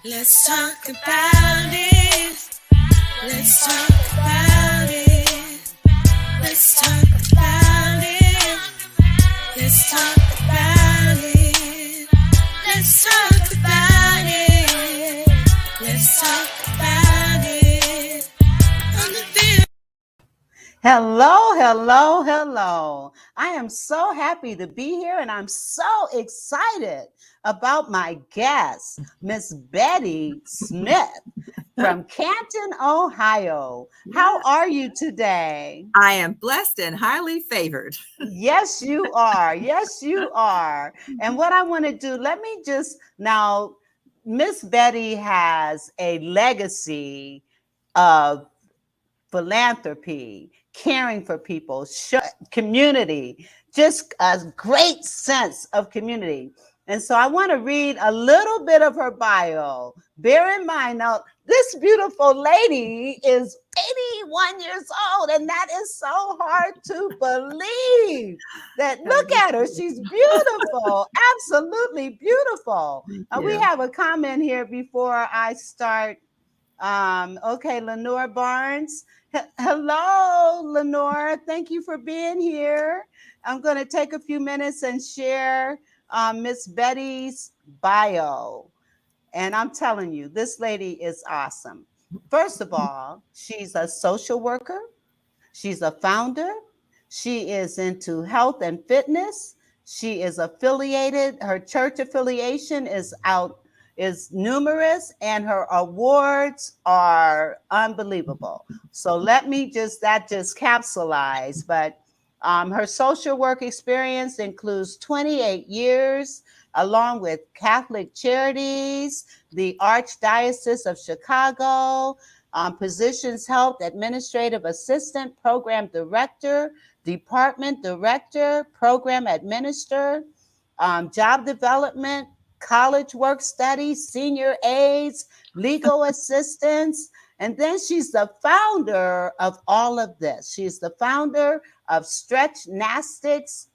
Let's talk about it. Let's talk about it. Let's talk about it. Let's talk about it. Let's talk about it. Let's talk about it. On the Vera. Hello, hello, hello. I am so happy to be here and I'm so excited about my guest, Miss Betty Smith from Canton, Ohio. Yeah, How are you today? I am blessed and highly favored. Yes, you are. Yes, you are. And what I want to do, let me just now, Miss Betty has a legacy of philanthropy, caring for people, community, just a great sense of community. And so I want to read a little bit of her bio. Bear in mind now, this beautiful lady is 81 years old, and that is so hard to believe. That look at her, she's beautiful, absolutely beautiful. Thank We you. have a comment here before I start. Okay, Lenore Barnes. Hello, Lenore. Thank you for being here. I'm going to take a few minutes and share Miss Betty's bio. And I'm telling you, this lady is awesome. First of all, she's a social worker, she's a founder, she is into health and fitness. She is affiliated, her church affiliation is numerous and her awards are unbelievable. So let me just capsulize, but her social work experience includes 28 years along with Catholic Charities, the Archdiocese of Chicago, positions held administrative assistant, program director, department director, program administrator, job development, college work studies, senior aides, legal assistants. And then she's the founder of all of this. She's the founder of Stretch Gymnastics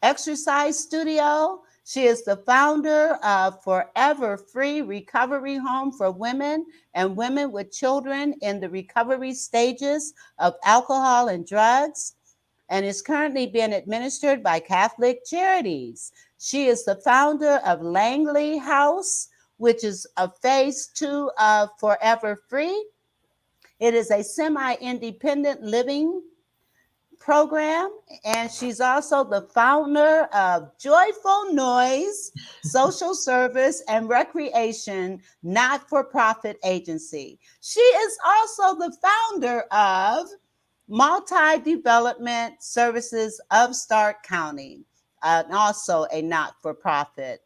Exercise Studio. She is the founder of Forever Free Recovery Home for Women and women with children in the recovery stages of alcohol and drugs, and is currently being administered by Catholic Charities. She is the founder of Langley House, which is a phase two of Forever Free. It is a semi independent living program, and she's also the founder of Joyful Noise Social Service and Recreation Not-for-Profit Agency. She is also the founder of Multi-Development Services of Stark County, and also a not-for-profit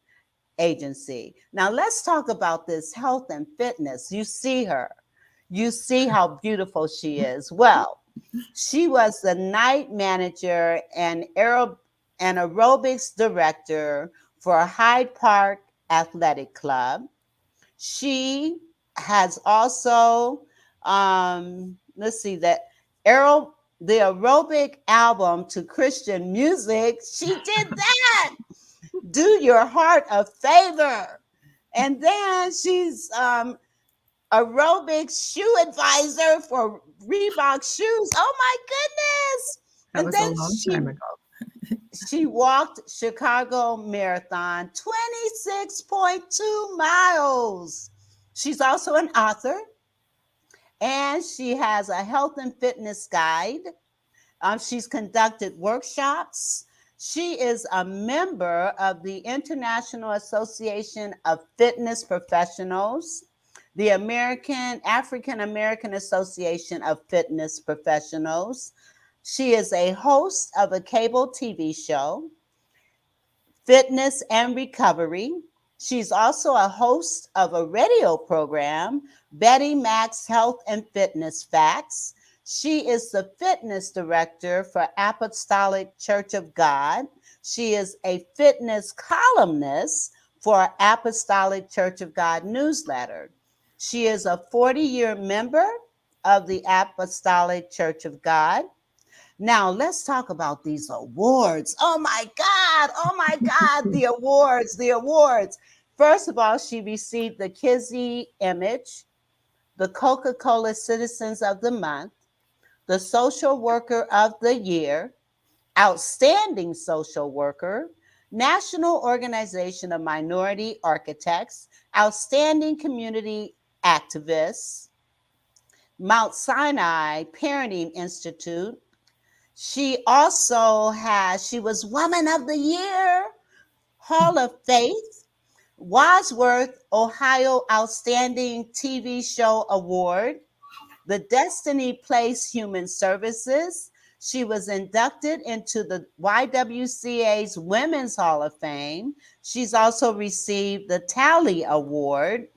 agency. Now let's talk about this health and fitness. You see her. You see how beautiful she is. Well, she was the night manager and aerobics director for Hyde Park Athletic Club. She has also, let's see, the aerobic album to Christian music. She did that. Do your heart a favor. And then she's aerobics shoe advisor for Reebok shoes. Oh my goodness. That And was a then long time ago. she walked Chicago Marathon 26.2 miles. She's also an author and she has a health and fitness guide. She's conducted workshops. She is a member of the International Association of Fitness Professionals, the African American Association of Fitness Professionals. She is a host of a cable TV show, Fitness and Recovery. She's also a host of a radio program, Betty Mac's Health and Fitness Facts. She is the fitness director for Apostolic Church of God. She is a fitness columnist for Apostolic Church of God newsletter. She is a 40-year member of the Apostolic Church of God. Now, let's talk about these awards. Oh my God. Oh my God. The awards, the awards. First of all, she received the Kizzy Image, the Coca-Cola Citizens of the Month, the Social Worker of the Year, Outstanding Social Worker, National Organization of Minority Architects, Outstanding Community Activists, Mount Sinai Parenting Institute. She was Woman of the Year, Hall of Faith, Wadsworth, Ohio Outstanding TV Show Award, the Destiny Place Human Services. She was inducted into the YWCA's Women's Hall of Fame. She's also received the Tally Award.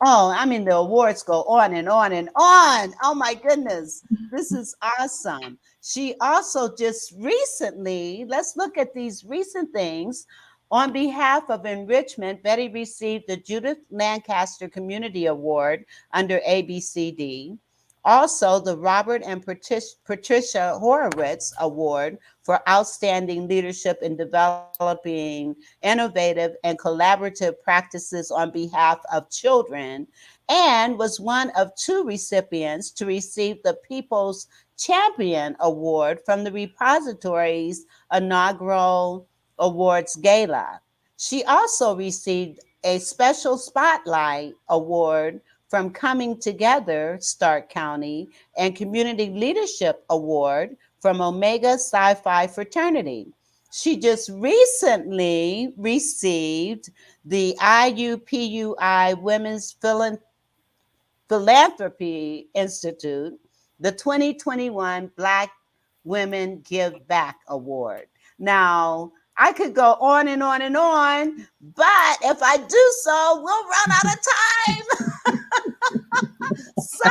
Oh, I mean, the awards go on and on and on. Oh, my goodness. This is awesome. She also just recently, let's look at these recent things. On behalf of Enrichment, Betty received the Judith Lancaster Community Award under ABCD. Also, the Robert and Patricia Horowitz Award for Outstanding Leadership in Developing Innovative and Collaborative Practices on Behalf of Children, and was one of two recipients to receive the People's Champion Award from the repository's inaugural awards gala. She also received a special spotlight award from Coming Together, Stark County, and Community Leadership Award from Omega Sci-Fi Fraternity. She just recently received the IUPUI Women's Philanthropy Institute, the 2021 Black Women Give Back Award. Now, I could go on and on and on, but if I do so, we'll run out of time. So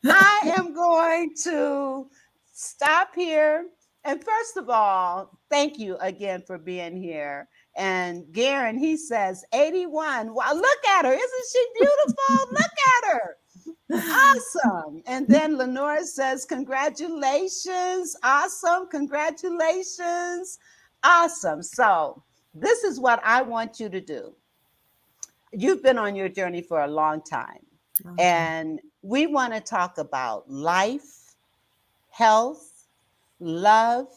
I am going to stop here. And first of all, thank you again for being here. And Garen, he says 81. Wow, look at her. Isn't she beautiful? Look at her. Awesome. And then Lenora says, congratulations. Awesome. Congratulations. Awesome. So this is what I want you to do. You've been on your journey for a long time. Okay. And we want to talk about life, health, love,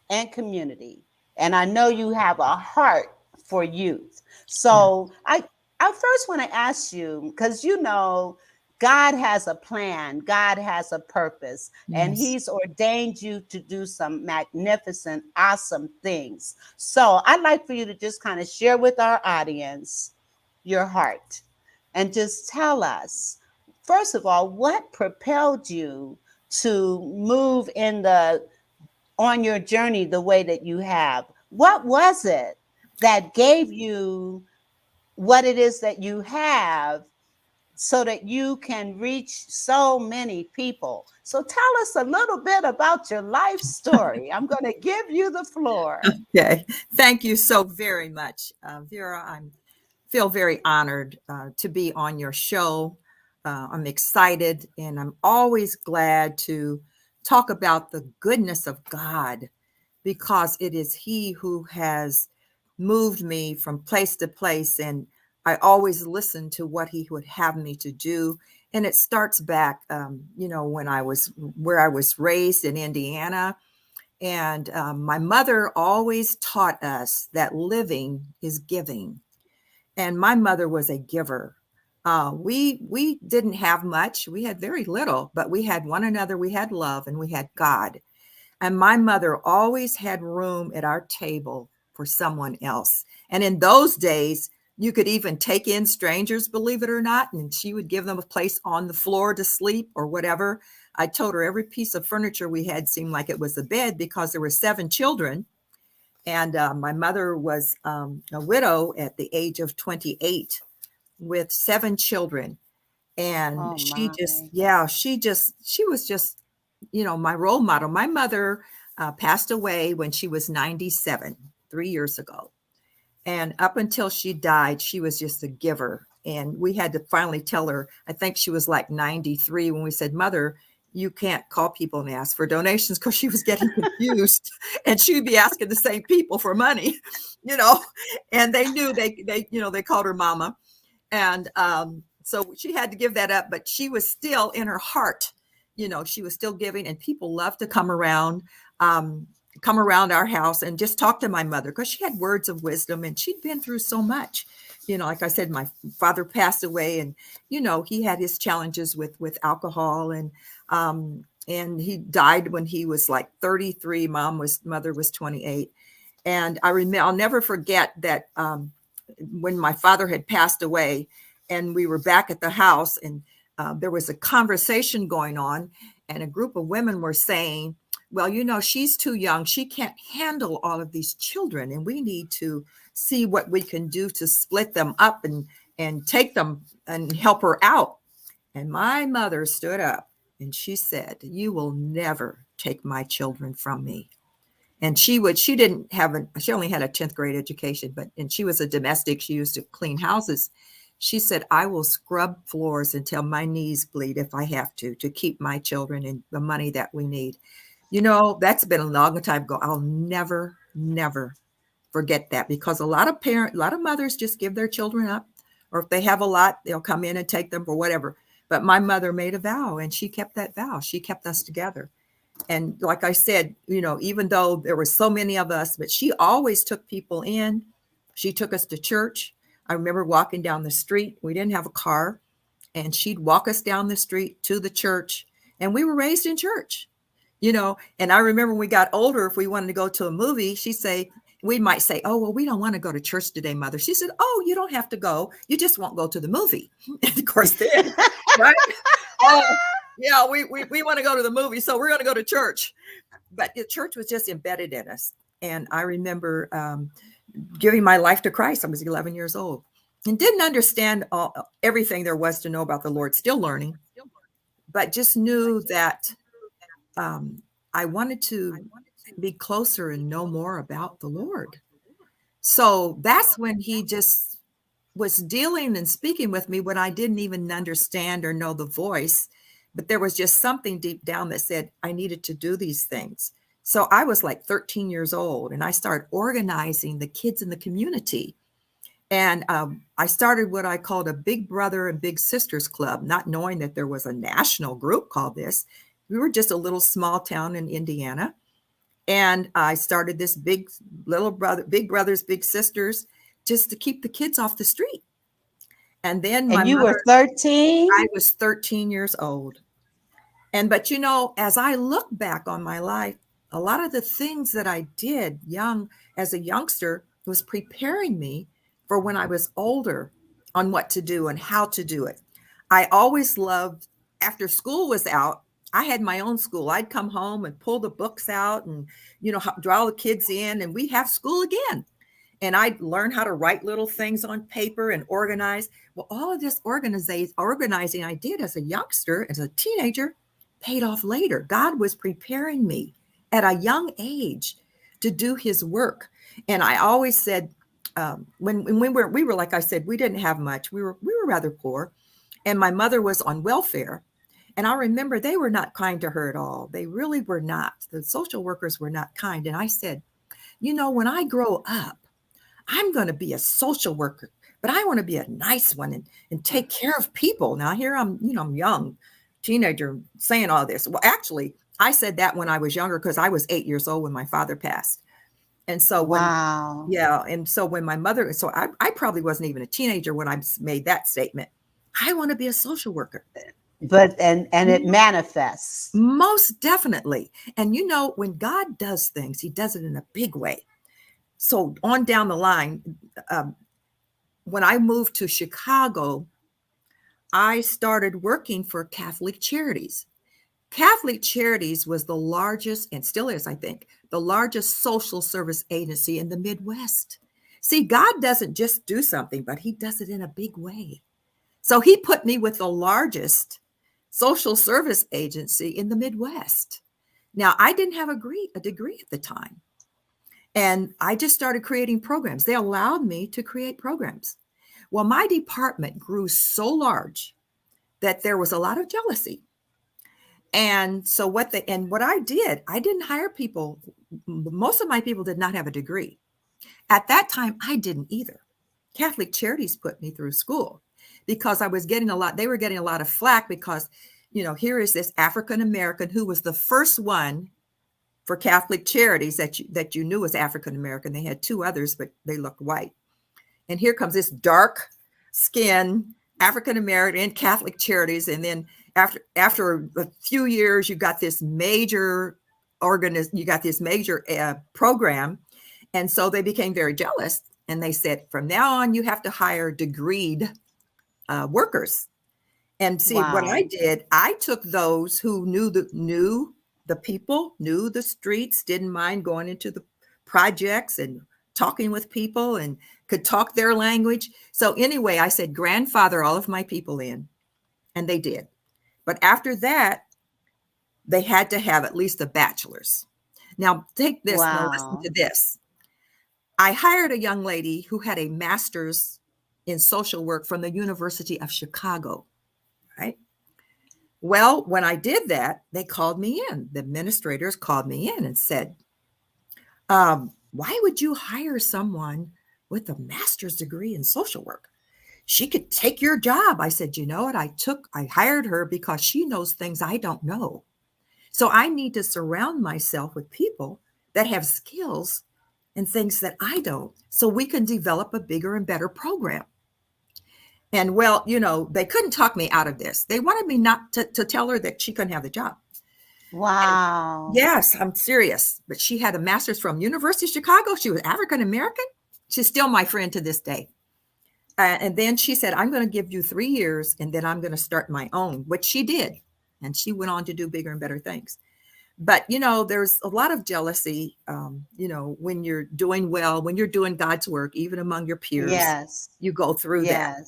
and community. And I know you have a heart for youth. So I first want to ask you, because you know, God has a plan, God has a purpose, and He's ordained you to do some magnificent, awesome things. So I'd like for you to just kind of share with our audience your heart and just tell us, first of all, what propelled you to move on your journey the way that you have? What was it that gave you what it is that you have so that you can reach so many people? So tell us a little bit about your life story. I'm going to give you the floor. Okay. Thank you so very much, Vera. I feel very honored to be on your show. I'm excited, and I'm always glad to talk about the goodness of God, because it is He who has moved me from place to place, and I always listen to what He would have me to do. And it starts back, when where I was raised in Indiana. And my mother always taught us that living is giving. And my mother was a giver. We didn't have much. We had very little, but we had one another. We had love, and we had God. And my mother always had room at our table for someone else. And in those days, you could even take in strangers, believe it or not, and she would give them a place on the floor to sleep or whatever. I told her every piece of furniture we had seemed like it was a bed, because there were 7 children. And my mother was a widow at the age of 28 with 7 children. And she was just, my role model. My mother passed away when she was 97, 3 years ago. And up until she died, she was just a giver. And we had to finally tell her, I think she was like 93, when we said, Mother, you can't call people and ask for donations, because she was getting confused and she'd be asking the same people for money, you know, and they knew they called her mama. And so she had to give that up, but she was still in her heart, she was still giving, and people loved to come around our house and just talk to my mother, because she had words of wisdom and she'd been through so much. Like I said, my father passed away, and he had his challenges with alcohol, and he died when he was like 33. Mother was 28. And I'll never forget that when my father had passed away and we were back at the house, and there was a conversation going on, and a group of women were saying, well, she's too young. She can't handle all of these children, and we need to see what we can do to split them up and take them and help her out. And my mother stood up and she said, you will never take my children from me. And she only had a 10th grade education, and she was a domestic. She used to clean houses. She said, I will scrub floors until my knees bleed if I have to keep my children and the money that we need. That's been a long time ago. I'll never, never forget that, because a lot of mothers just give their children up, or if they have a lot, they'll come in and take them for whatever. But my mother made a vow, and she kept that vow. She kept us together. And like I said, even though there were so many of us, but she always took people in. She took us to church. I remember walking down the street. We didn't have a car, and she'd walk us down the street to the church. And we were raised in church, and I remember when we got older, if we wanted to go to a movie, we might say, oh, well, we don't want to go to church today, Mother. She said, oh, you don't have to go. You just won't go to the movie. And of course, then, right? Oh, yeah, we want to go to the movie, so we're going to go to church. But the church was just embedded in us. And I remember giving my life to Christ. I was 11 years old and didn't understand everything there was to know about the Lord, still learning, but just knew that I wanted to be closer and know more about the Lord. So that's when he just was dealing and speaking with me when I didn't even understand or know the voice, but there was just something deep down that said I needed to do these things. So I was like 13 years old, and I started organizing the kids in the community. And I started what I called a Big Brother and Big Sisters Club, not knowing that there was a national group called this. We were just a little small town in Indiana. And I started this Big Brothers, Big Sisters, just to keep the kids off the street. And then were 13? I was 13 years old. But as I look back on my life, a lot of the things that I did as a youngster was preparing me for when I was older on what to do and how to do it. I always loved, after school was out, I had my own school. I'd come home and pull the books out and, draw the kids in, and we'd have school again. And I'd learn how to write little things on paper and organize. Well, all of this organizing I did as a youngster, as a teenager, paid off later. God was preparing me at a young age to do his work. And I always said, when we were, like I said, we didn't have much. We were rather poor. And my mother was on welfare. And I remember they were not kind to her at all. They really were not. The social workers were not kind. And I said, when I grow up, I'm going to be a social worker, but I want to be a nice one and take care of people. Now here I'm young teenager saying all this. Well, actually, I said that when I was younger, because I was 8 years old when my father passed. And so wow. And so when my mother, so I probably wasn't even a teenager when I made that statement. I want to be a social worker. But and it manifests. Most definitely. And when God does things, he does it in a big way. So on down the line, when I moved to Chicago, I started working for Catholic Charities. Catholic Charities was the largest, and still is, I think, the largest social service agency in the Midwest. See, God doesn't just do something, but he does it in a big way. So he put me with the largest social service agency in the Midwest. Now, I didn't have a degree at the time. And I just started creating programs. They allowed me to create programs. Well, my department grew so large that there was a lot of jealousy. And so what I did, I didn't hire people. Most of my people did not have a degree. At that time, I didn't either. Catholic Charities put me through school because I was getting they were getting a lot of flack because, here is this African American who was the first one for Catholic Charities that you knew was African American. They had two others, but they looked white. And here comes this dark skin African American Catholic Charities. And then after a few years, you got this major program. And so they became very jealous. And they said, from now on, you have to hire degreed workers. And see, what I did, I took those who knew the people, knew the streets, didn't mind going into the projects and talking with people and could talk their language. So anyway, I said, grandfather all of my people in, and they did. But after that, they had to have at least a bachelor's. Now take this, now listen to this. I hired a young lady who had a master's in social work from the University of Chicago, right? Well, when I did that, they called me in. The administrators called me in and said, why would you hire someone with a master's degree in social work? She could take your job. I said, you know what? I hired her because she knows things I don't know. So I need to surround myself with people that have skills and things that I don't, so we can develop a bigger and better program. And well, they couldn't talk me out of this. They wanted me not to tell her that she couldn't have the job. Wow. And yes, I'm serious. But she had a master's from University of Chicago. She was African American. She's still my friend to this day. And then she said, I'm going to give you 3 years and then I'm going to start my own, which she did. And she went on to do bigger and better things. But, there's a lot of jealousy, when you're doing well, when you're doing God's work, even among your peers, yes, you go through that.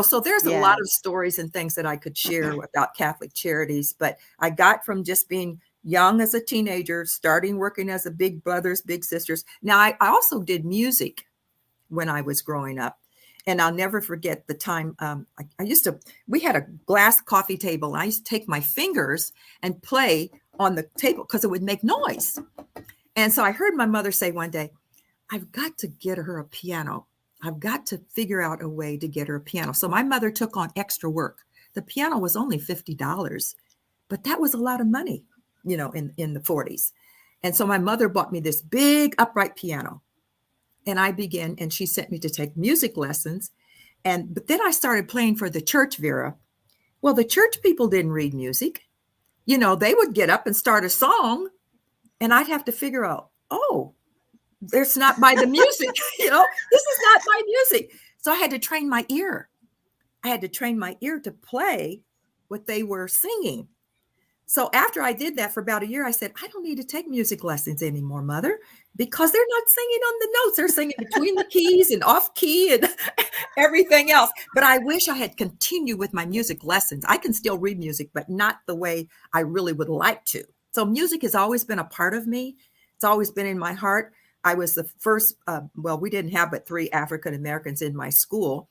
So there's a lot of stories and things that I could share about Catholic Charities, but I got from just being young as a teenager, starting working as a big brothers, big sisters. Now, I also did music when I was growing up. And I'll never forget the time we had a glass coffee table. And I used to take my fingers and play on the table because it would make noise. And so I heard my mother say one day, I've got to get her a piano. I've got to figure out a way to get her a piano. So my mother took on extra work. The piano was only $50, but that was a lot of money, in the 40s. And so my mother bought me this big upright piano. And I began, and she sent me to take music lessons. But then I started playing for the church, Vera. Well, the church people didn't read music. They would get up and start a song, and I'd have to figure out, it's not by the music. This is not my music. So I had to train my ear. I had to train my ear to play what they were singing. So after I did that for about a year, I said, I don't need to take music lessons anymore, Mother, because they're not singing on the notes. They're singing between the keys and off key and everything else. But I wish I had continued with my music lessons. I can still read music, but not the way I really would like to. So music has always been a part of me. It's always been in my heart. I was the first, we didn't have but 3 African Americans in my school.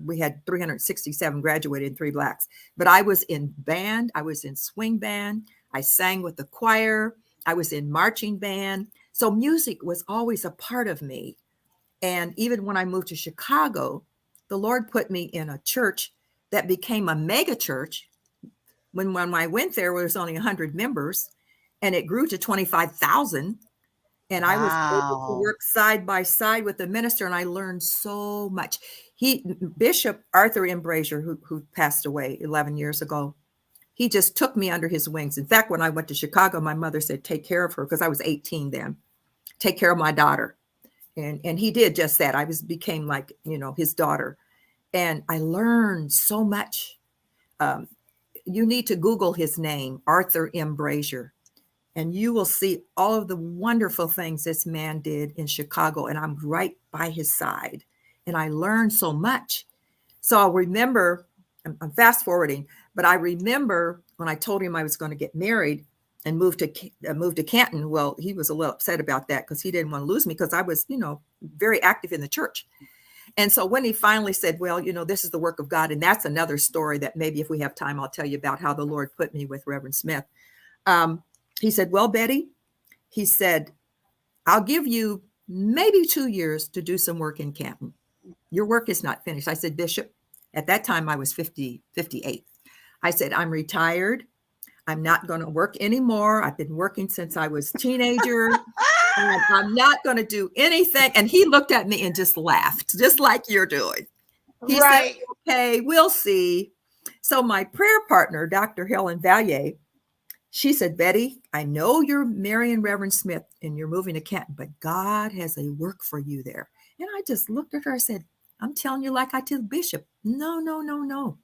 We had 367 graduated and 3 Blacks, but I was in band. I was in swing band. I sang with the choir. I was in marching band. So music was always a part of me. And even when I moved to Chicago, the Lord put me in a church that became a mega church. When I went there was only 100 members, and it grew to 25,000. And I was able to work side by side with the minister, and I learned so much. Bishop Arthur M. Brazier, who passed away 11 years ago, he just took me under his wings. In fact, when I went to Chicago, my mother said, take care of her, because I was 18 then. Take care of my daughter. And he did just that. I became like, his daughter. And I learned so much. You need to Google his name, Arthur M. Brazier. And you will see all of the wonderful things this man did in Chicago. And I'm right by his side. And I learned so much. So I'll remember, I'm fast forwarding, but I remember when I told him I was going to get married and move to Canton. Well, he was a little upset about that because he didn't want to lose me because I was, very active in the church. And so when he finally said, well, this is the work of God, and that's another story that maybe if we have time, I'll tell you about how the Lord put me with Reverend Smith. He said, well, Betty, he said, I'll give you maybe 2 years to do some work in Canton. Your work is not finished. I said, Bishop, at that time I was 58. I said, I'm retired. I'm not going to work anymore. I've been working since I was a teenager. And I'm not going to do anything. And he looked at me and just laughed, just like you're doing. He Right. said, okay, we'll see. So my prayer partner, Dr. Helen Valier, she said, Betty, I know you're marrying Reverend Smith and you're moving to Canton, but God has a work for you there. And I just looked at her. I said, I'm telling you like I tell Bishop. No.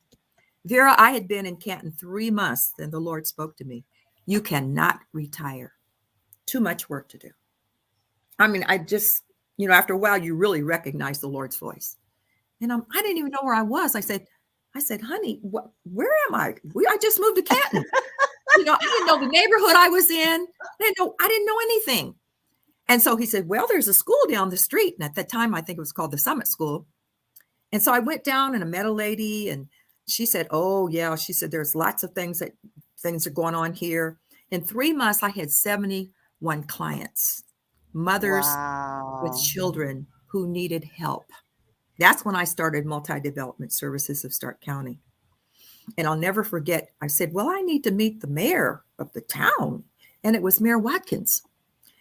Vera, I had been in Canton 3 months, and the Lord spoke to me. You cannot retire. Too much work to do. I mean, I just, after a while, you really recognize the Lord's voice. And I didn't even know where I was. I said, honey, where am I? I just moved to Canton. I didn't know the neighborhood I was in. I didn't know anything. And so he said, well, there's a school down the street. And at that time, I think it was called the Summit School. And so I went down and I met a lady, and she said, oh, yeah. She said, there's lots of things are going on here. In 3 months, I had 71 clients, mothers with children who needed help. That's when I started Multi-Development Services of Stark County. And I'll never forget, I said, well, I need to meet the mayor of the town. And it was Mayor Watkins.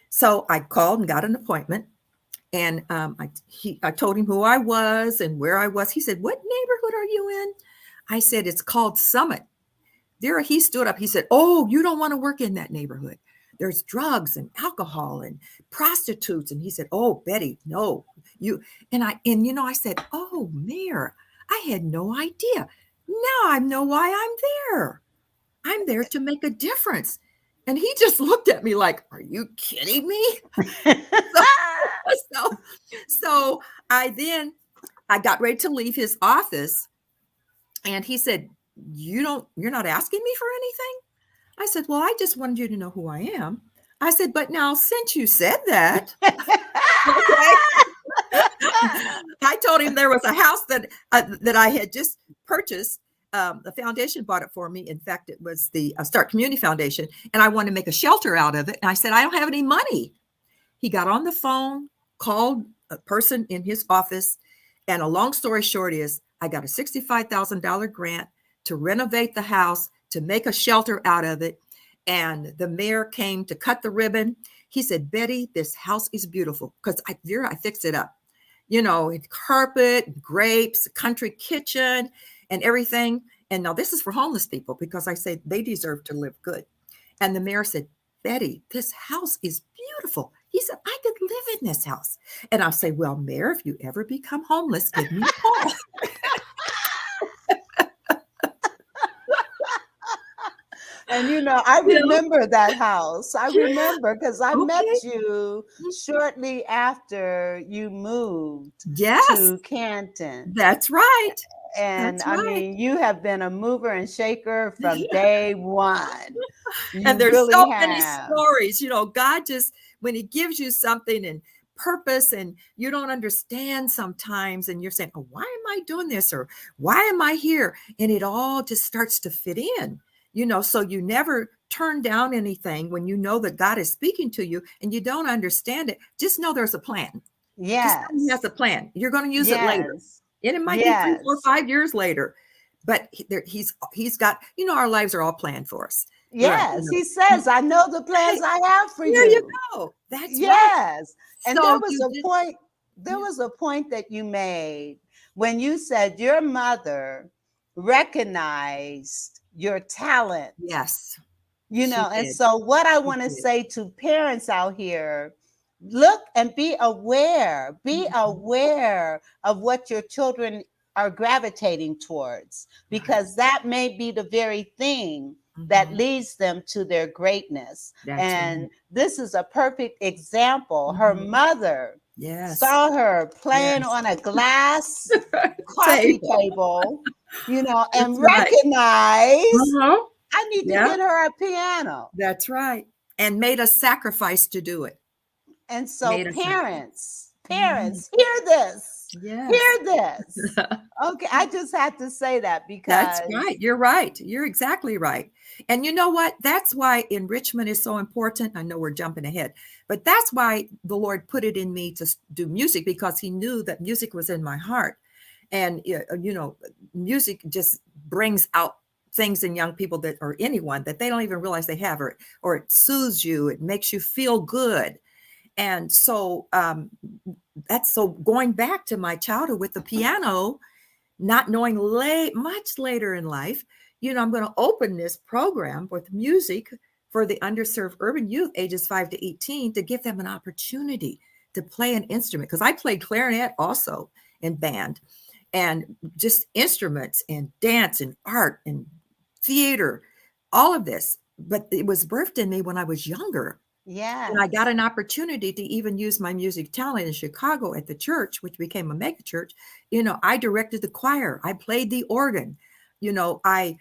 So I called and got an appointment. And I told him who I was and where I was. He said, what neighborhood are you in? I said, it's called Summit. There, he stood up. He said, oh, you don't want to work in that neighborhood. There's drugs and alcohol and prostitutes. And he said, oh, Betty, no, you. And I said, oh, Mayor, I had no idea. Now I know why I'm there. I'm there to make a difference. And he just looked at me like, are you kidding me? So I got ready to leave his office, and he said, you're not asking me for anything? I said, well, I just wanted you to know who I am. I said, but now since you said that, I told him there was a house that I had just purchased. The foundation bought it for me. In fact, it was the Stark Community Foundation, and I wanted to make a shelter out of it. And I said, I don't have any money. He got on the phone, called a person in his office, and a long story short is I got a $65,000 grant to renovate the house, to make a shelter out of it. And the mayor came to cut the ribbon. He said, Betty, this house is beautiful, because I fixed it up. Carpet, grapes, country kitchen, and everything. And now this is for homeless people, because I say they deserve to live good. And the mayor said, Betty, this house is beautiful. He said, I could live in this house. And I'll say, well, Mayor, if you ever become homeless, give me a call. And I remember that house. I remember because I met you shortly after you moved to Canton. That's right. And I mean, you have been a mover and shaker from day one. And there's really so many stories. God just, when he gives you something and purpose and you don't understand sometimes, and you're saying, oh, why am I doing this? Or why am I here? And it all just starts to fit in. So you never turn down anything when you know that God is speaking to you and you don't understand it. Just know there's a plan. Yes. He has a plan. You're going to use it later. And it might be 3, 4, 5 years later. But he's got, our lives are all planned for us. Yes. He says, I know the plans I have for you. There you go. That's right. And there was a point that you made when you said your mother recognized your talent. Yes. And so what I want to say to parents out here, look and be aware of what your children are gravitating towards, because that may be the very thing that leads them to their greatness. This is a perfect example. Her mother saw her playing on a glass coffee table, and recognized, I need to get her a piano. That's right. And made a sacrifice to do it. And so parents, hear this. this. Yes. Hear this. Okay, I just had to say that That's because right. You're right. You're exactly right. And you know what? That's why enrichment is so important. I know we're jumping ahead, but that's why the Lord put it in me to do music, because he knew that music was in my heart. And, music just brings out things in young people that, or anyone, that they don't even realize they have, or it soothes you. It makes you feel good. And so, that's so going back to my childhood with the piano, not knowing much later in life, I'm going to open this program with music for the underserved urban youth ages 5 to 18 to give them an opportunity to play an instrument. Because I played clarinet also in band, and just instruments and dance and art and theater, all of this. But it was birthed in me when I was younger. And I yes. got an opportunity to even use my music talent in Chicago at the church, which became a mega church. I directed the choir. I played the organ. I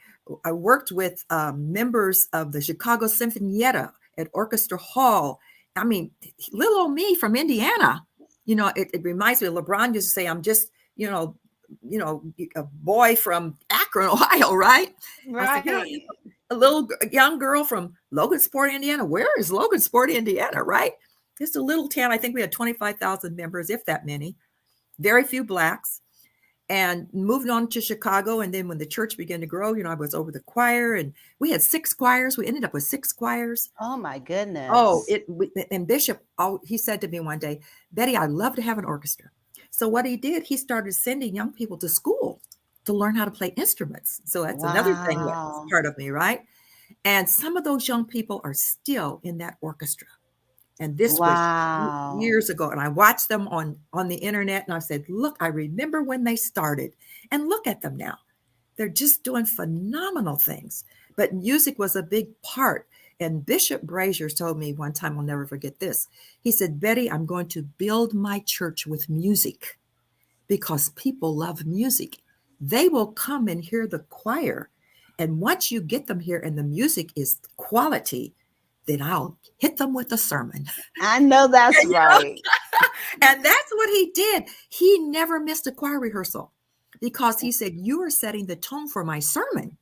worked with members of the Chicago Sinfonietta at Orchestra Hall. I mean, little old me from Indiana. It reminds me. LeBron used to say, "I'm just, a boy from Akron, Ohio." Right? I said, Right. a little young girl from Logansport, Indiana. Where is Logansport, Indiana, right? Just a little town. I think we had 25,000 members, if that many, very few blacks, and moved on to Chicago. And then when the church began to grow, I was over the choir, and we had 6 choirs. We ended up with 6 choirs. Oh my Oh, goodness. and Bishop, he said to me one day, "Betty, I'd love to have an orchestra." So what he did, he started sending young people to school to learn how to play instruments. So that's another thing that's Wow. part of me, right? And some of those young people are still in that orchestra. And this was Wow. years ago. And I watched them on the internet, and I said, look, I remember when they started, and look at them now. They're just doing phenomenal things. But music was a big part. And Bishop Brazier told me one time, I'll never forget this. He said, "Betty, I'm going to build my church with music, because people love music. They will come and hear the choir. And once you get them here and the music is quality, then I'll hit them with a sermon." I know that's And, right. and that's what he did. He never missed a choir rehearsal, because he said, "You are setting the tone for my sermon."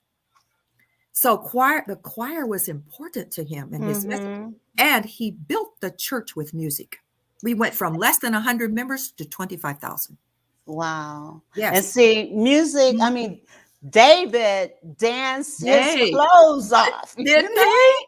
So the choir was important to him and his message. Mm-hmm. And he built the church with music. We went from less than 100 members to 25,000. Wow. And Yes. see, music, I mean, David danced his Hey, clothes off, didn't he?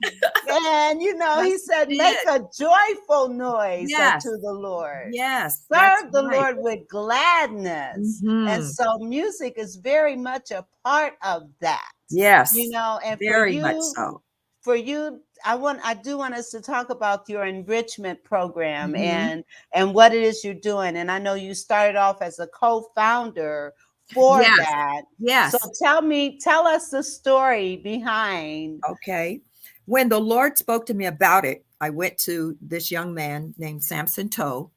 And Yes, he said, he make did. a joyful noise Yes, unto the Lord. yes, that's Serve the right. Lord with gladness. And Mhm. so music is very much a part of that. Yes, And very much so. I do want us to talk about your enrichment program Mhm. and what it is you're doing. And I know you started off as a co-founder for Yes, that. So yes. tell us the story behind. Okay. When the Lord spoke to me about it, I went to this young man named Samson Toe,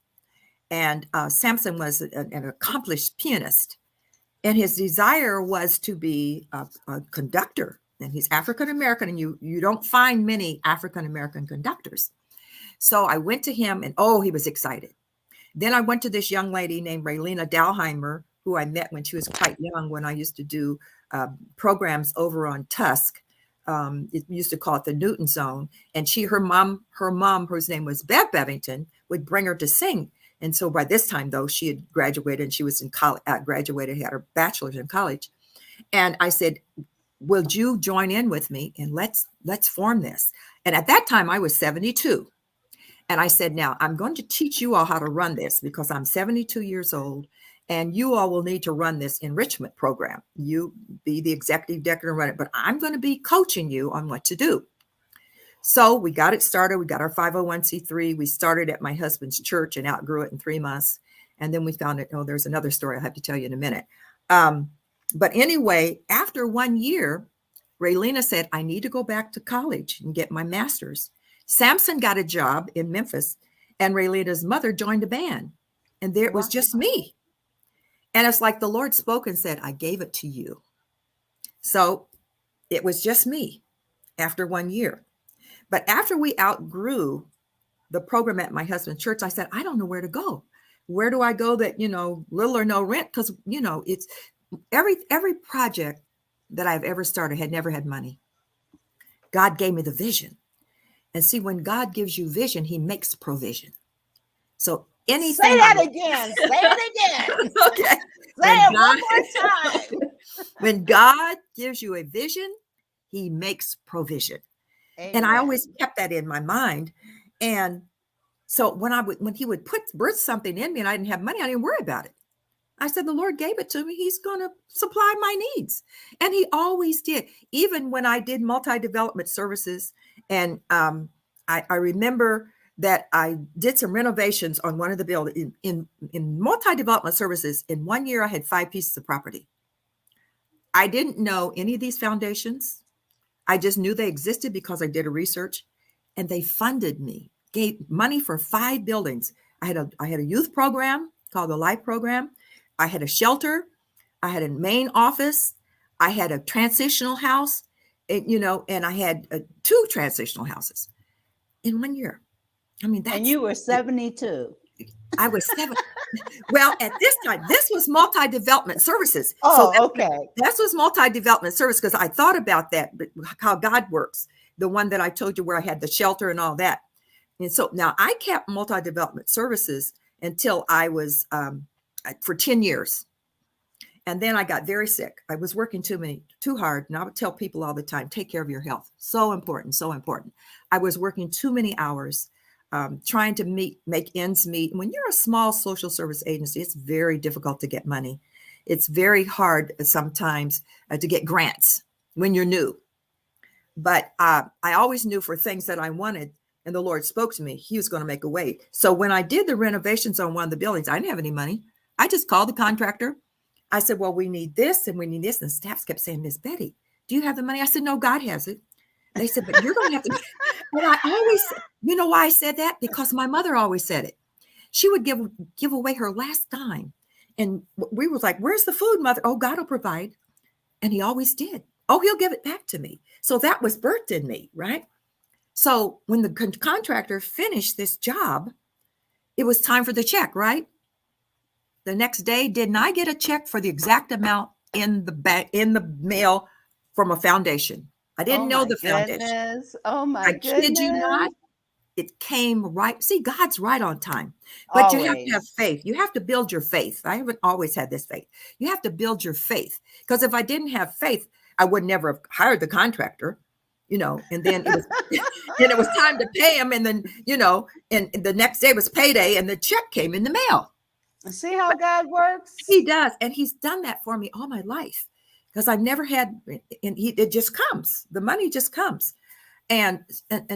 and Samson was an accomplished pianist, and his desire was to be a conductor. And he's African American, and you don't find many African American conductors. So I went to him, and oh, he was excited. Then I went to this young lady named Raylena Dalheimer, who I met when she was quite young, when I used to do programs over on Tusk. It used to call it the Newton Zone. And her mom, whose name was Bev Bevington, would bring her to sing. And so by this time, though, she had graduated, and she was in college, graduated, had her bachelor's in college. And I said, "Would you join in with me, and let's form this?" And at that time, I was 72. And I said, "Now I'm going to teach you all how to run this, because I'm 72 years old, and you all will need to run this enrichment program. You be the executive director and run it, but I'm going to be coaching you on what to do." So we got it started. We got our 501c3. We started at my husband's church and outgrew it in 3 months. And then we found it. Oh, there's another story I'll have to tell you in a minute. But anyway, after 1 year, Raylena said, "I need to go back to college and get my master's." Samson got a job in Memphis, and Raylena's mother joined a band. And there it was Wow. just me. And it's like the Lord spoke and said, "I gave it to you." So it was just me after 1 year. But after we outgrew the program at my husband's church, I said, "I don't know where to go." where do I go that, little or no rent? Because, it's every project that I've ever started had never had money. God gave me the vision. And see, when God gives you vision, he makes provision. So anything. Say that again. Say it again. Okay. Say it one more time. When God gives you a vision, he makes provision. Amen. And I always kept that in my mind. And so when he would birth something in me and I didn't have money, I didn't worry about it. I said, the Lord gave it to me. He's going to supply my needs. And he always did. Even when I did multi-development services. And I remember that I did some renovations on one of the buildings in multi-development services. In 1 year, I had 5 pieces of property. I didn't know any of these foundations. I just knew they existed because I did a research, and they funded me, gave money for 5 buildings. I had a youth program called the Life Program. I had a shelter. I had a main office. I had a transitional house, and I had 2 transitional houses in 1 year. I mean, and you were 72. I was 7. Well, at this time, this was multi-development services. Oh, so okay. This was multi-development service because I thought about that, but how God works, the one that I told you where I had the shelter and all that. And so now I kept multi-development services until I was for 10 years. And then I got very sick. I was working too hard. And I would tell people all the time, take care of your health. So important, so important. I was working too many hours, trying to make ends meet. When you're a small social service agency, it's very difficult to get money. It's very hard sometimes to get grants when you're new. But I always knew for things that I wanted, and the Lord spoke to me, he was going to make a way. So when I did the renovations on one of the buildings, I didn't have any money. I just called the contractor. I said, well, we need this and we need this. And the staff kept saying, Miss Betty, do you have the money? I said, no, God has it. They said, but you're going to have to. And I always, you know why I said that? Because my mother always said it. She would give away her last dime. And we was like, where's the food, Mother? Oh, God will provide. And he always did. Oh, he'll give it back to me. So that was birthed in me, right? So when the contractor finished this job, it was time for the check, right? The next day, didn't I get a check for the exact amount in the mail from a foundation? I didn't know the foundation. Oh my goodness. I kid you not. It came right. See, God's right on time. But You have to have faith. You have to build your faith. I haven't always had this faith. You have to build your faith. Because if I didn't have faith, I would never have hired the contractor, and then it was time to pay him. And then, and the next day was payday and the check came in the mail. See how God works? He does. And he's done that for me all my life. Because I've never had, and it just comes. The money just comes. And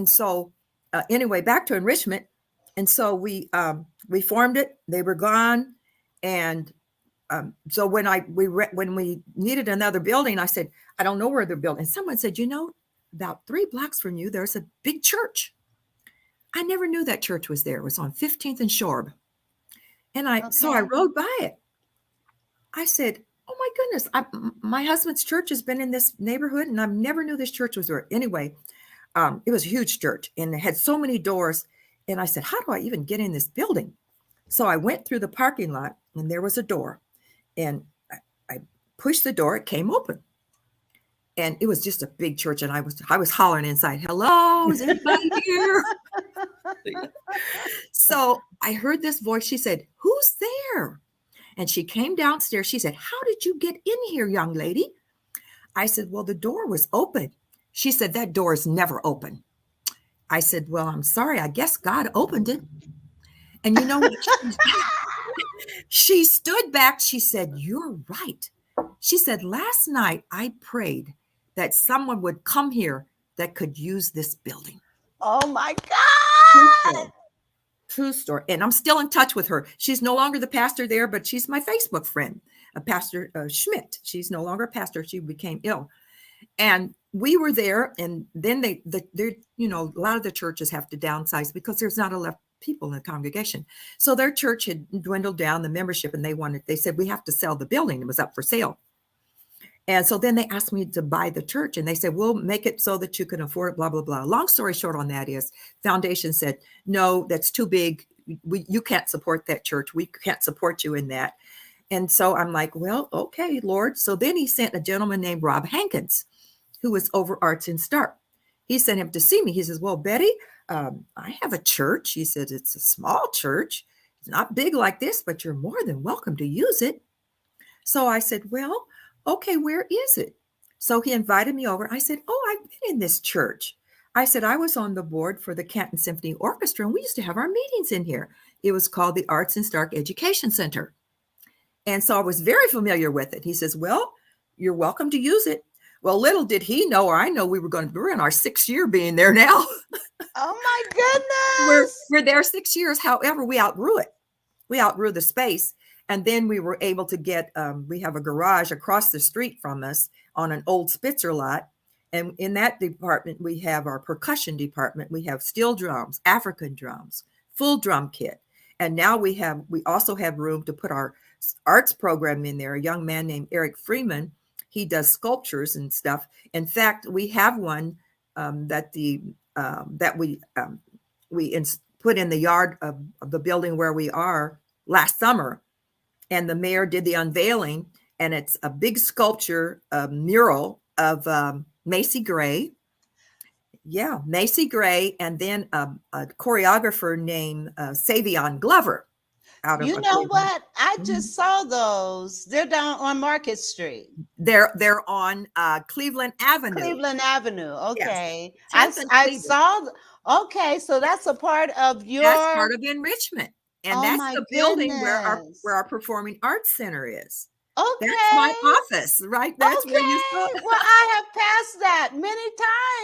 so anyway, back to enrichment. And so we formed it. They were gone. And so when we needed another building, I said, I don't know where they're building. And someone said, about 3 blocks from you, there's a big church. I never knew that church was there. It was on 15th and Shorb. And so I rode by it. I said, oh my goodness, my husband's church has been in this neighborhood and I never knew this church was there. Anyway, it was a huge church and it had so many doors. And I said, how do I even get in this building? So I went through the parking lot and there was a door and I pushed the door. It came open and it was just a big church. And I was hollering inside, hello, is anybody here? So I heard this voice. She said, who's there? And she came downstairs. She said, how did you get in here, young lady? I said, well, the door was open. She said, that door is never open. I said, well, I'm sorry. I guess God opened it. And you know what? She stood back. She said, you're right. She said, last night I prayed that someone would come here that could use this building. Oh my God. True story. And I'm still in touch with her. She's no longer the pastor there, but she's my Facebook friend, Pastor Schmidt. She's no longer a pastor. She became ill. And we were there. And then a lot of the churches have to downsize because there's not enough people in the congregation. So their church had dwindled down the membership and they said, we have to sell the building. It was up for sale. And so then they asked me to buy the church and they said, we'll make it so that you can afford it, blah, blah, blah. Long story short on that is foundation said, no, that's too big. you can't support that church. We can't support you in that. And so I'm like, well, okay, Lord. So then he sent a gentleman named Rob Hankins, who was over Arts and Start. He sent him to see me. He says, well, Betty, I have a church. He said, it's a small church. It's not big like this, but you're more than welcome to use it. So I said, well, okay, where is it? So he invited me over. I said, oh, I've been in this church. I said, I was on the board for the Canton Symphony Orchestra, and we used to have our meetings in here. It was called the Arts and Stark Education Center. And so I was very familiar with it. He says, well, you're welcome to use it. Well, little did he know, or I know, we're in our 6th year being there now. Oh my goodness. We're there 6 years. However, we outgrew it. We outgrew the space. And then we were able to get, we have a garage across the street from us on an old Spitzer lot. And in that department, we have our percussion department. We have steel drums, African drums, full drum kit. And now we also have room to put our arts program in there. A young man named Eric Freeman, he does sculptures and stuff. In fact, we have one that we put in the yard of the building where we are last summer. And the mayor did the unveiling, and it's a big sculpture, a mural of Macy Gray. Yeah, Macy Gray, and then a choreographer named Savion Glover. You know what? I just saw those. They're down on Market Street. They're on Cleveland Avenue. Cleveland Avenue. Okay. Yes. I saw. Okay, so that's a part of your. That's part of enrichment, and that's the building goodness. where our Performing Arts Center is. Okay. That's my office, right? That's okay. where you saw. Well, I have passed that many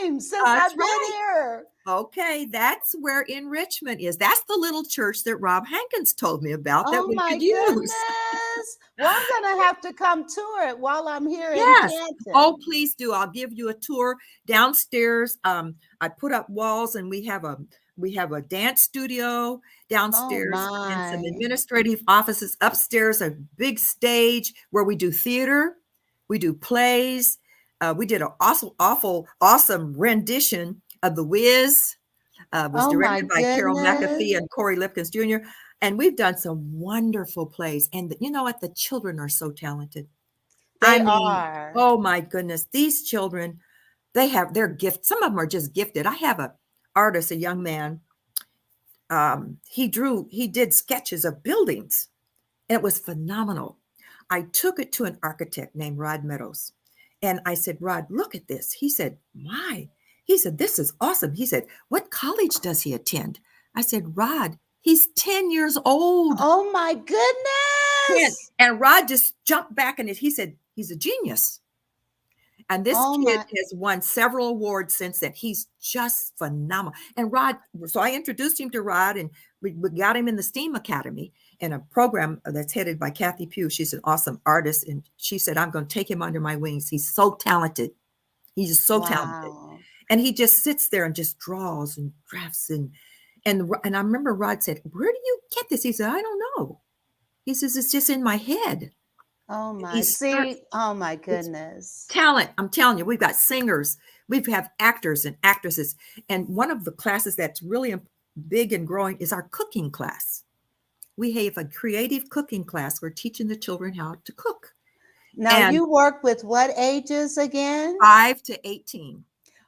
times since I've been here. Okay, that's where enrichment is. That's the little church that Rob Hankins told me about that we could use. Well, I'm going to have to come tour it while I'm here in Canton. Oh, please do. I'll give you a tour downstairs. I put up walls, and we have a dance studio downstairs and some administrative offices upstairs, a big stage where we do theater, we do plays. We did an awesome rendition of The Wiz. Was directed by Carol McAfee and Corey Lipkins Jr. And we've done some wonderful plays. And you know what? The children are so talented. They are. Oh my goodness. These children, they're gifted. Some of them are just gifted. I have a artist, a young man. He did sketches of buildings, and it was phenomenal. I took it to an architect named Rod Meadows. And I said, Rod, look at this. He said, why? He said, this is awesome. He said, what college does he attend? I said, Rod, he's 10 years old. Oh my goodness. And Rod just jumped back and he said, he's a genius. And this kid has won several awards since then. He's just phenomenal. And Rod, so I introduced him to Rod, and we got him in the STEAM Academy in a program that's headed by Kathy Pugh. She's an awesome artist. And she said, I'm going to take him under my wings. He's so talented. He's just so talented. And he just sits there and just draws and drafts. And I remember Rod said, where do you get this? He said, I don't know. He says, it's just in my head. Oh my, oh my goodness. Talent. I'm telling you, we've got singers. We have actors and actresses. And one of the classes that's really big and growing is our cooking class. We have a creative cooking class. We're teaching the children how to cook. Now, you work with what ages again? 5 to 18.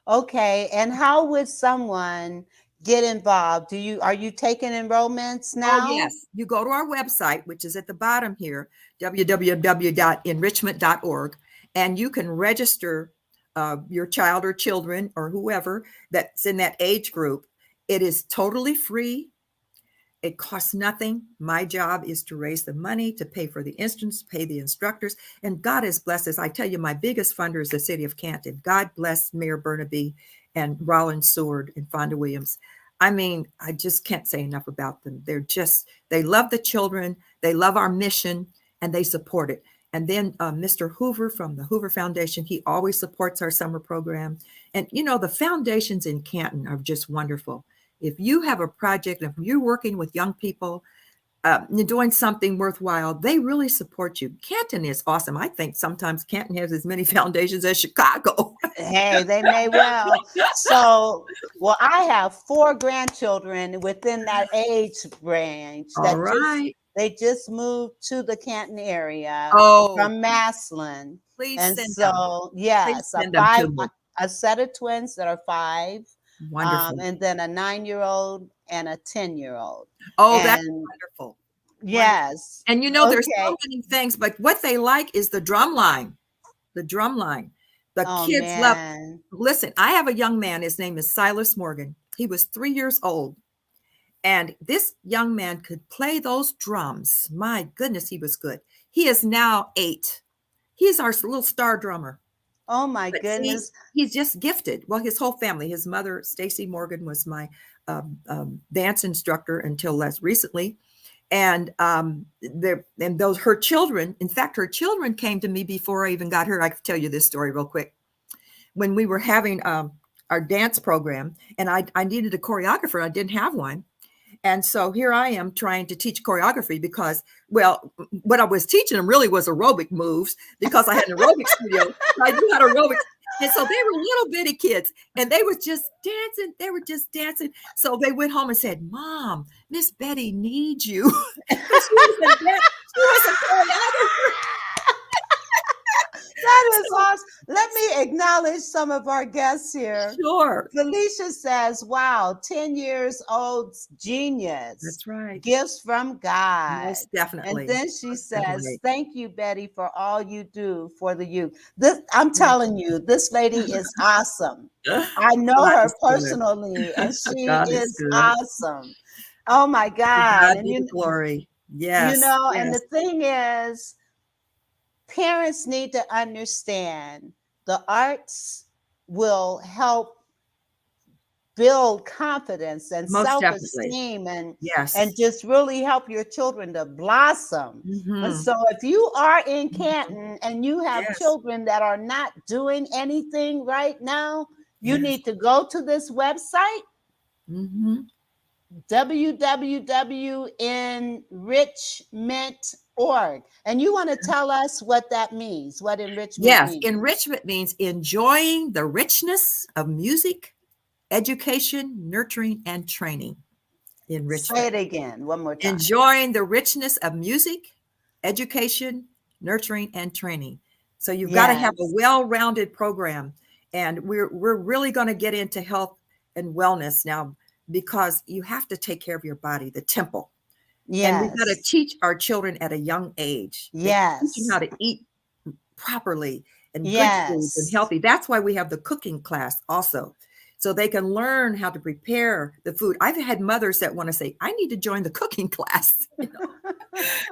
Okay. And how would someone get involved? Are you taking enrollments now? Oh, yes. You go to our website, which is at the bottom here, www.enrichment.org, and you can register your child or children or whoever that's in that age group. It is totally free. It costs nothing. My job is to raise the money, to pay for the instruments, pay the instructors. And God has blessed us. I tell you, my biggest funder is the city of Canton. God bless Mayor Burnaby and Rollins Seward and Fonda Williams. I mean, I just can't say enough about them. They love the children. They love our mission, and they support it. And then Mr. Hoover from the Hoover Foundation, he always supports our summer program. And, you know, the foundations in Canton are just wonderful. If you have a project, if you're working with young people, you're doing something worthwhile, they really support you. Canton is awesome. I think sometimes Canton has as many foundations as Chicago. Hey, they may well. So, well, I have 4 grandchildren within that age range All that right. they just moved to the Canton area Oh, from Massillon. please And send them. so, Please yes, send them to me. a set of twins that are 5, Wonderful. and then a 9-year-old and a 10-year-old. Oh, that's And wonderful. yes, And there's okay. so many things, but what they like is the drum line. The drum line. The Oh kids love. man. Listen, I have a young man. His name is Silas Morgan. He was 3 years old. And this young man could play those drums. My goodness, he was good. He is now 8. He's our little star drummer. Oh my But see, goodness. he's just gifted. Well, his whole family, his mother, Stacy Morgan, was my dance instructor until less recently. And her children, in fact, her children came to me before I even got her. I can tell you this story real quick. When we were having our dance program, and I needed a choreographer, I didn't have one. And so here I am trying to teach choreography because, well, what I was teaching them really was aerobic moves because I had an aerobic studio. So I knew how to aerobics. And so they were little bitty kids and they were just dancing. They were just dancing. So they went home and said, Mom, Miss Betty needs you. She was a choreographer. That is awesome. Let me acknowledge some of our guests here. Sure. Felicia says, wow, 10 years old genius. That's right. Gifts from God. Most definitely. And then she Most says, definitely. thank you, Betty, for all you do for the youth. I'm telling you, this lady is awesome. I know God her is good. personally, and she God is good. awesome. Oh my To God. God And be the glory. Yes. and the thing is, parents need to understand the arts will help build confidence and Most definitely. self-esteem and Yes. just really help your children to blossom. And so if you are in Canton and you have Yes. children that are not doing anything right now, you Yes. need to go to this website, Mhm. www.enrichment.org. And you want to tell us what that means, what enrichment Yes. means. Enrichment means enjoying the richness of music, education, nurturing, and training. Say Enrichment. it again, one more time. Enjoying the richness of music, education, nurturing, and training. So you've got to have a well-rounded program. And we're really going to get into health and wellness now because you have to take care of your body, the temple. And we've got to teach our children at a young age. Teach them how to eat properly and good foods and healthy. That's why we have the cooking class also. So they can learn how to prepare the food. I've had mothers that want to say, I need to join the cooking class.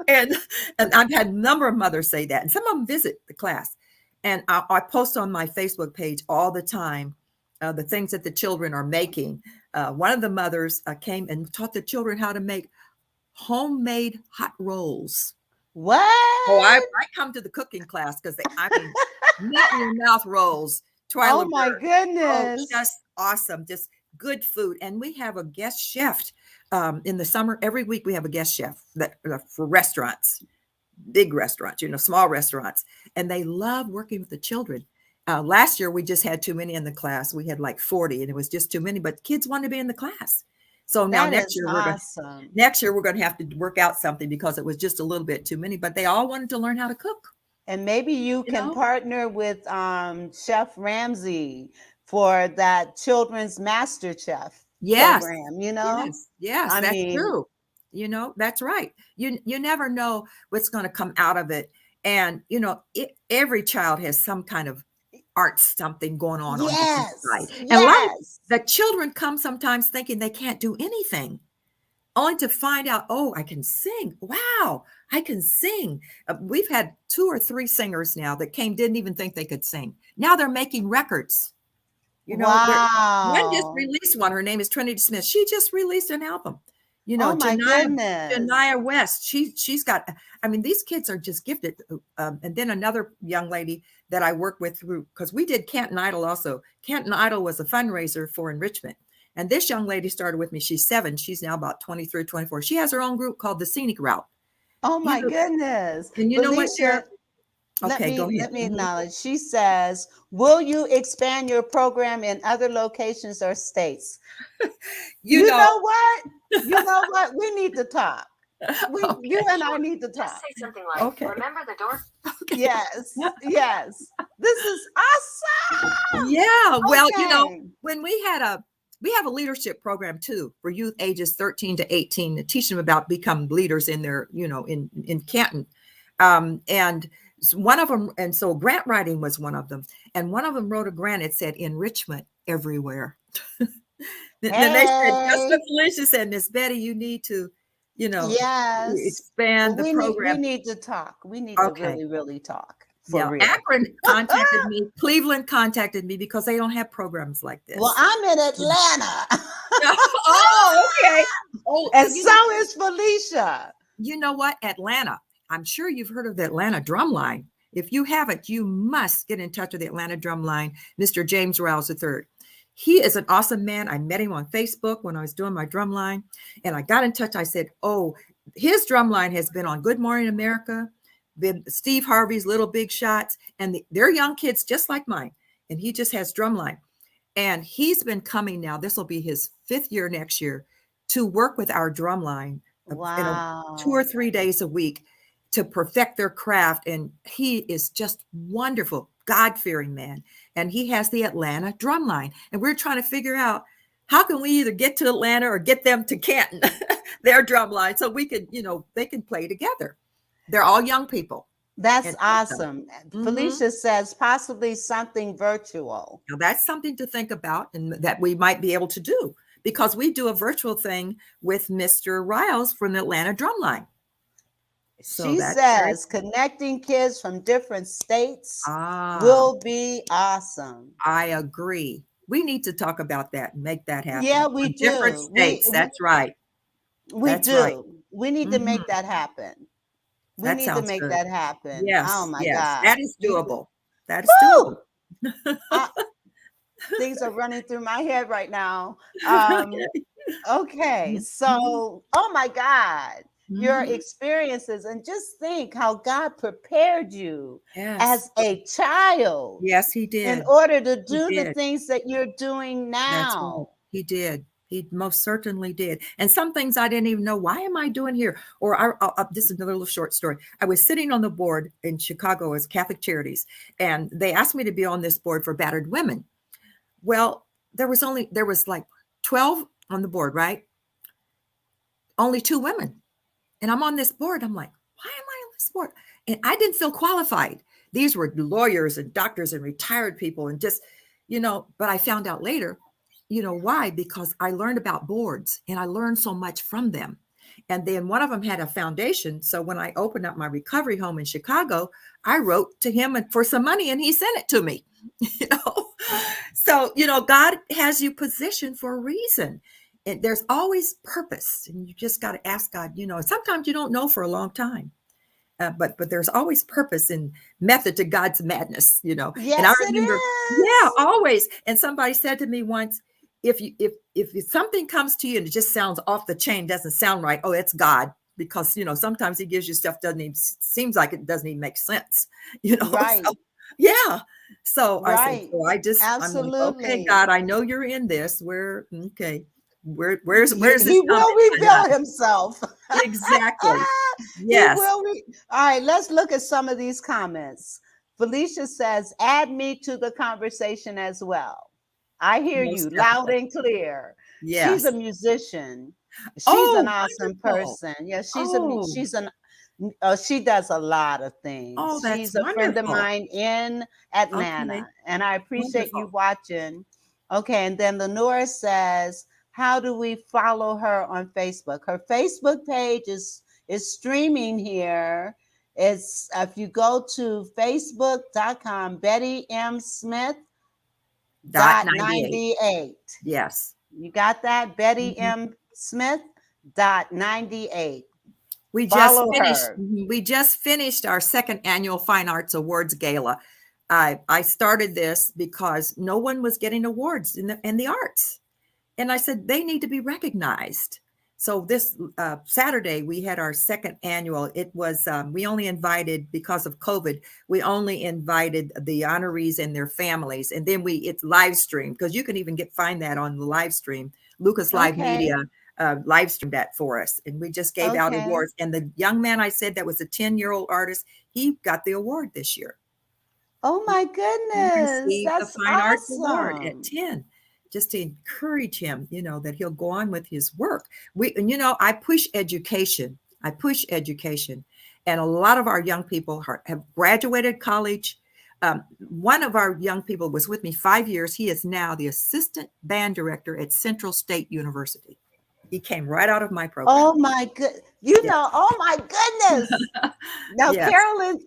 And I've had a number of mothers say that. And some of them visit the class. And I post on my Facebook page all the time the things that the children are making. One of the mothers came and taught the children how to make homemade hot rolls. What? Oh, I come to the cooking class because melt in your mouth rolls. Oh my goodness. Oh, just awesome. Just good food. And we have a guest chef in the summer. Every week we have a guest chef that for restaurants, big restaurants, small restaurants. And they love working with the children. Last year, we just had too many in the class. We had like 40 and it was just too many, but kids want to be in the class. So now next year, we're going to have to work out something because it was just a little bit too many, but they all wanted to learn how to cook. And maybe you can partner with Chef Ramsay for that children's master chef program, Yes, that's true. That's right. You never know what's going to come out of it. And, every child has some kind of art something going on the inside. And a lot of the children come sometimes thinking they can't do anything, only to find out, oh, I can sing. Wow, I can sing. We've had 2 or 3 singers now that didn't even think they could sing. Now they're making records. Wow. One just released one. Her name is Trinity Smith. She just released an album. Oh my goodness. Janiyah West. She's got, these kids are just gifted. And then another young lady that I work with because we did Canton Idol also. Canton Idol was a fundraiser for enrichment. And this young lady started with me. She's 7. She's now about 23, 24. She has her own group called the Scenic Route. Oh You my know, goodness. and you know what, Felicia, Vera? Okay, go ahead. let me acknowledge. She says, "Will you expand your program in other locations or states?" You You know, know what? You know what? We need to talk. You and I need to Just talk. say something like, okay. remember the door? Okay. Yes, yes. This is awesome. Yeah. Well, Okay. when we have a leadership program too for youth ages 13 to 18 to teach them about become leaders in their, in Canton. And one of them, and so grant writing was one of them. And one of them wrote a grant. It said enrichment everywhere. Then they said, just Hey. what Felicia said, Miss Betty, you need to, Yes. Well, expand the we program. need to talk. We need to Okay. really, really talk for Yeah. real. Akron contacted me. Cleveland contacted me because they don't have programs like Well, this. I'm in Atlanta. Oh, okay. Oh, And so is Felicia. you know what? Atlanta. I'm sure you've heard of the Atlanta Drumline. If you haven't, you must get in touch with the Atlanta Drumline, Mr. James Rouse III. He is an awesome man. I met him on Facebook when I was doing my drumline, and I got in touch. I said, "Oh, his drumline has been on Good Morning America, been Steve Harvey's Little Big Shots, and they're young kids just like mine. And he just has drumline, and he's been coming now. This will be his 5th year next year to work with our drumline, 2 or Wow. 3 days a week to perfect their craft. And he is just wonderful, God-fearing man. And he has the Atlanta Drumline. And we're trying to figure out how can we either get to Atlanta or get them to Canton, their drumline, so we could, they can play together. They're all young people. That's And awesome. Mhm. Felicia says possibly something virtual. Now that's something to think about and that we might be able to do because we do a virtual thing with Mr. Riles from the Atlanta Drumline. So She that's very says connecting kids from different states ah, will be awesome. I agree. We need to talk about that and make that happen. Yeah, we From different do. states. That's right. We That's right. do. We need to Mhm. make that happen. We That need to sounds make good. that happen. Oh Yes, my yes. God. That is doable. That is doable. Woo! Things are running through my head right now. Okay, Mhm. so oh my God, your Mhm. experiences, and just think how God prepared you Yes. as a child Yes, he in did. order to He do the did. things that you're doing That's right. now. He did. He most certainly did. And some things I didn't even know. Why am I doing here? Or this is another little short story. I was sitting on the board in Chicago as Catholic Charities, and they asked me to be on this board for battered women. Well, there was like 12 on the board, right? Only 2 women. And I'm on this board. I'm like, why am I on this board? And I didn't feel qualified. These were lawyers and doctors and retired people and just, but I found out later, why? Because I learned about boards and I learned so much from them. And then one of them had a foundation. So when I opened up my recovery home in Chicago, I wrote to him for some money and he sent it to me, you know. So, God has you positioned for a reason. And there's always purpose. And you just got to ask God, sometimes you don't know for a long time. But there's always purpose and method to God's madness, And I Yes, it remember, yeah, is. always. And somebody said to me once, if something comes to you and it just sounds off the chain, doesn't sound right, oh, it's God, because sometimes He gives you stuff seems like it doesn't even make sense, Right, So yeah. So I said, right. I'm like, okay, Absolutely. God, I know you're in this. Where's He this will coming? reveal himself. Exactly. He Yes. will. All right, let's look at some of these comments. Felicia says, add me to the conversation as well. I hear Most you loud definitely. and clear. She's a Yes. musician. She's an Oh, awesome wonderful. person. Yeah, Oh, she does a lot of things. oh, that's She's a friend of wonderful. mine in Okay, Atlanta, and I appreciate you wonderful. watching. Okay, and then Lenora says, how do we follow her on Facebook? Her Facebook page is streaming here. It's if you go to facebook.com, Betty M. Smith Dot dot 98. 98. Yes. You got that? Betty Mhm. M. Smith dot 98. We just Follow finished. her. We just finished our second annual Fine Arts Awards Gala. I started this because no one was getting awards in the arts. And I said, they need to be recognized. So this Saturday, we had our second annual. It was, we only invited, because of COVID, we only invited the honorees and their families. And then it's live streamed, because you can even find that on the live stream. Lucas Live Okay. Media live streamed that for us. And we just gave out Okay. awards. And the young man I said that was a 10-year-old artist, he got the award this year. Oh my He goodness. received the That's Fine Arts Award at awesome. 10, just to encourage him, that he'll go on with his work. I push education. I push education. And a lot of our young people have graduated college. One of our young people was with me 5 years. He is now the assistant band director at Central State University. He came right out of my program. Oh my good. Yes. Oh my goodness. Now, Yes.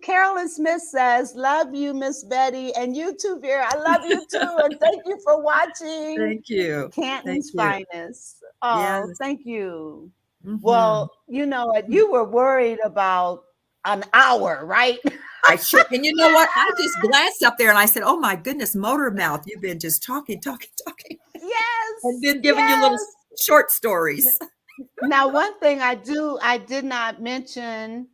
Carolyn Smith says, love you, Miss Betty, and you too, Vera. I love you too, and thank you for watching. Thank you. Canton's Thank you. Finest. Oh, Yes. thank you. Mhm. Well, you know what? You were worried about an hour, right? I should. And you know what? I just glanced up there and I said, oh my goodness, motor mouth. You've been just talking. Yes. And then giving you little short stories. Now, one thing I did not mention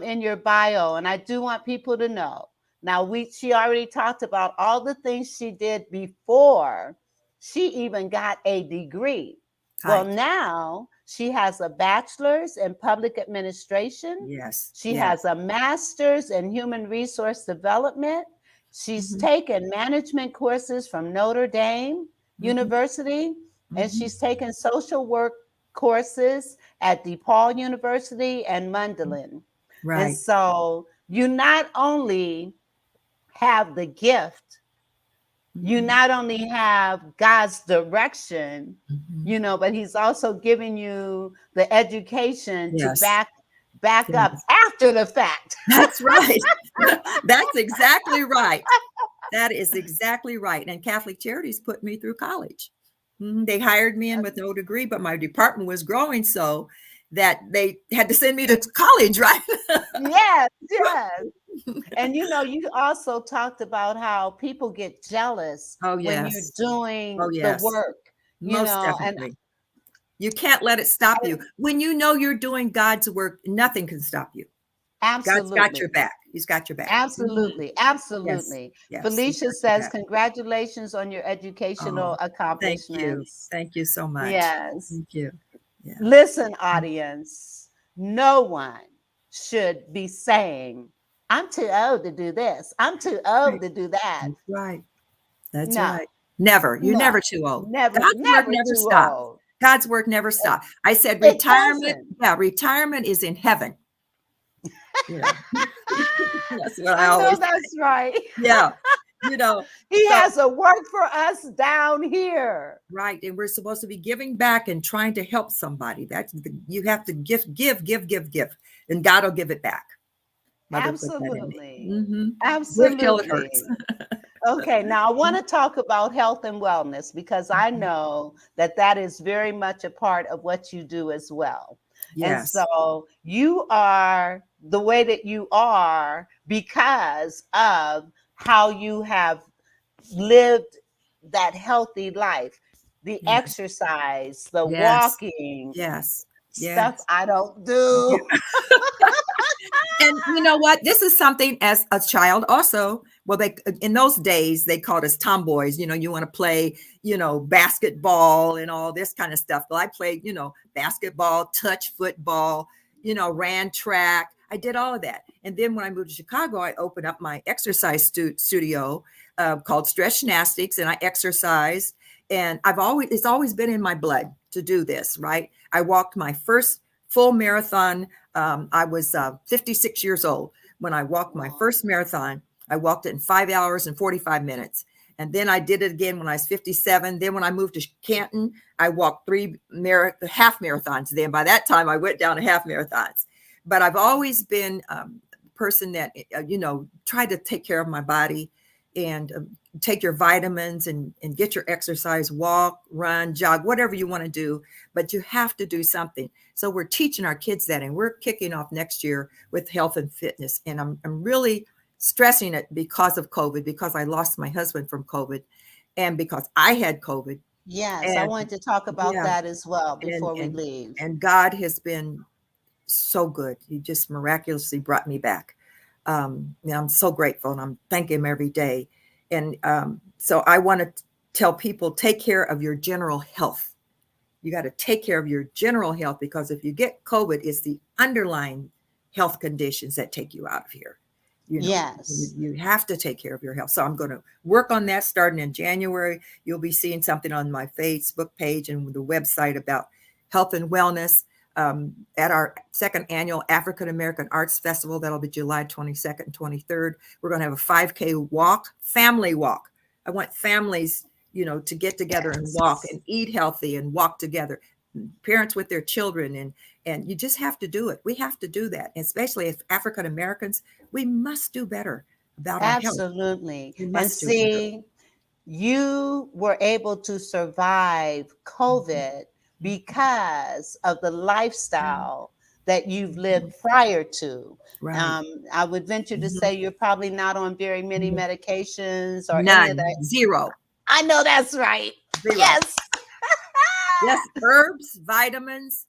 in your bio, and I do want people to know. Now, she already talked about all the things she did before she even got a degree. Well, Right. now she has a bachelor's in public administration. Yes. She has a master's in human resource development. She's taken management courses from Notre Dame University, and she's taken social work courses at DePaul University and Mundelein. Right. And so you not only have the gift, you not only have God's direction, but he's also giving you the education to back up after the fact. That's right. That's exactly right. That is exactly right. And Catholic Charities put me through college. They hired me in with no degree, but my department was growing so that they had to send me to college, right? Yes. And you also talked about how people get jealous when you're doing the work. Most definitely. And you can't let it stop you. When you know you're doing God's work, nothing can stop you. Absolutely. God's got your back. He's got your back. Absolutely. Yes. Felicia says, congratulations on your educational accomplishments. Thank you so much. Yes. Thank you. Yeah. Listen, audience, no one should be saying, I'm too old to do this. I'm too old to do that. That's right. That's right. Never. You're never too old. Never. God's work never stops. Old. God's work never stops. I said retirement. Yeah, retirement is in heaven. Yeah. That's what I always say. That's right. Yeah. He has a work for us down here. Right. And we're supposed to be giving back and trying to help somebody. You have to give. And God will give it back. Absolutely. Absolutely. Till it hurts. Okay, now I want to talk about health and wellness because I know that is very much a part of what you do as well. Yes. And so you are the way that you are because of how you have lived that healthy life, the exercise, the walking. Stuff I don't do. And you know what? This is something as a child also. Well, in those days, they called us tomboys. You want to play, basketball and all this kind of stuff. Well, I played, basketball, touch football, ran track. I did all of that. And then when I moved to Chicago, I opened up my exercise studio called Stretch Gymnastics, and I exercise. And it's always been in my blood to do this, right? I walked my first full marathon. I was 56 years old when I walked my first marathon. I walked it in 5 hours and 45 minutes. And then I did it again when I was 57. Then when I moved to Canton, I walked 3 half marathons. Then by that time, I went down to half marathons. But I've always been a person that, tried to take care of my body and take your vitamins and get your exercise, walk, run, jog, whatever you want to do. But you have to do something. So we're teaching our kids that, and we're kicking off next year with health and fitness. And I'm really stressing it because of COVID, because I lost my husband from COVID and because I had COVID. Yes, I And wanted to talk about yeah, that as well and before we and leave. and God has been so good. He just miraculously brought me back. I'm so grateful, and I'm thanking him every day. And so I want to tell people, take care of your general health. You got to take care of your general health, because if you get COVID, it's the underlying health conditions that take you out of here. Yes. You have to take care of your health. So I'm going to work on that starting in January. You'll be seeing something on my Facebook page and the website about health and wellness. At our second annual African American Arts Festival, that'll be July 22nd and 23rd. We're going to have a 5K walk, family walk. I want families, to get together and walk Yes. and eat healthy and walk together, parents with their children. And you just have to do it. We have to do that, especially as African Americans. We must do better about our health. Absolutely. We And must do better. see, you were able to survive Mhm. COVID because of the Mhm. lifestyle that you've lived Mhm. prior to. Right. I would venture to Mhm. say you're probably not on very many Mhm. medications or any of None. that. Zero. I know that's right. Zero. Yes. Yes, herbs, vitamins,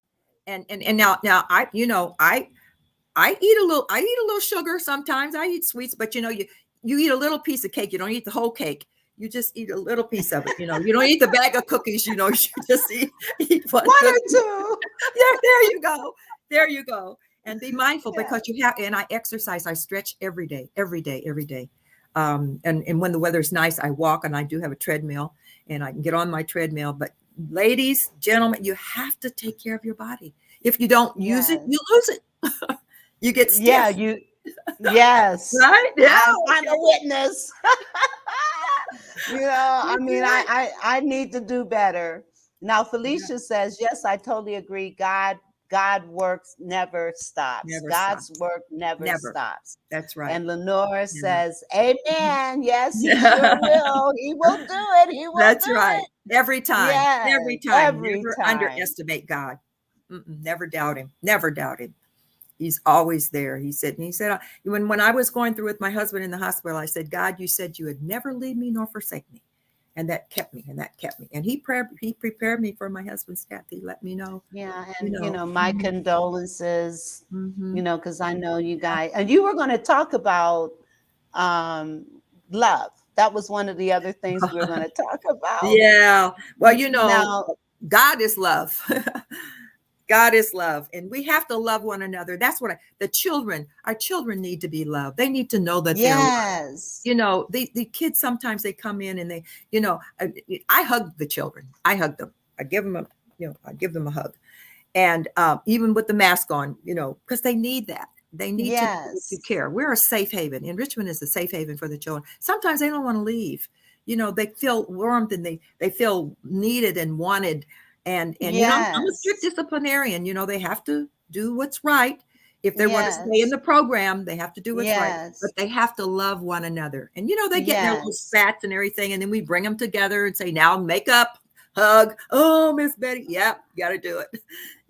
and now I eat a little sugar sometimes. I eat sweets, but you eat a little piece of cake. You don't eat the whole cake. You just eat a little piece of it. You don't eat the bag of cookies. You just eat one One or cookie. two. There you go. There you go. And be mindful, Yeah. because and I exercise. I stretch every day, every day, every day. And when the weather's nice, I walk, and I do have a treadmill, and I can get on my treadmill. But ladies, gentlemen, you have to take care of your body. If you don't use it, you Yes. lose it. You get Yeah, stiff, yes. right? Yeah. I'm a Okay. witness. I mean, Okay. I need to do better. Now, Yeah. Felicia says, yes, I totally agree. God works never stops. Never stop. God's work never Never. stops. That's right. And Lenora Yeah. says, Mhm. Amen. Yes, he sure Yeah. will. He will do it. He will That's do right. it. Every time. Every Yes, time. every Never time. underestimate God. Never doubt him. Never doubt him. He's always there. He said, when I was going through with my husband in the hospital, I said, God, you said you would never leave me nor forsake me. And that kept me, and that kept me. And he prepared me for my husband's death. He let me know, Yeah, you and know. my condolences, Mhm. because I know you guys, and you were going to talk about um love. That was one of the other things we were going to talk about. Yeah. Well, Now, God is love. God is love, and we have to love one another. That's what our children need to be loved. They need to know that they're loved. yes, The kids, sometimes they come in and I hug the children. I hug them. I give them I give them a hug. And even with the mask on, because they need that. They need to know that you yes, care. We're a safe haven. And Richmond is a safe haven for the children. Sometimes they don't want to leave. They feel warmth, and they feel needed and wanted. And I'm a strict yes, disciplinarian. They have to do what's right. If they want to stay in yes, the program, they have to do what's right. But yes, they have to love one another. And they get in their little yes, spats and everything, and then we bring them together and say, "Now make up, hug." Oh, Miss Betty, yep, got to do it.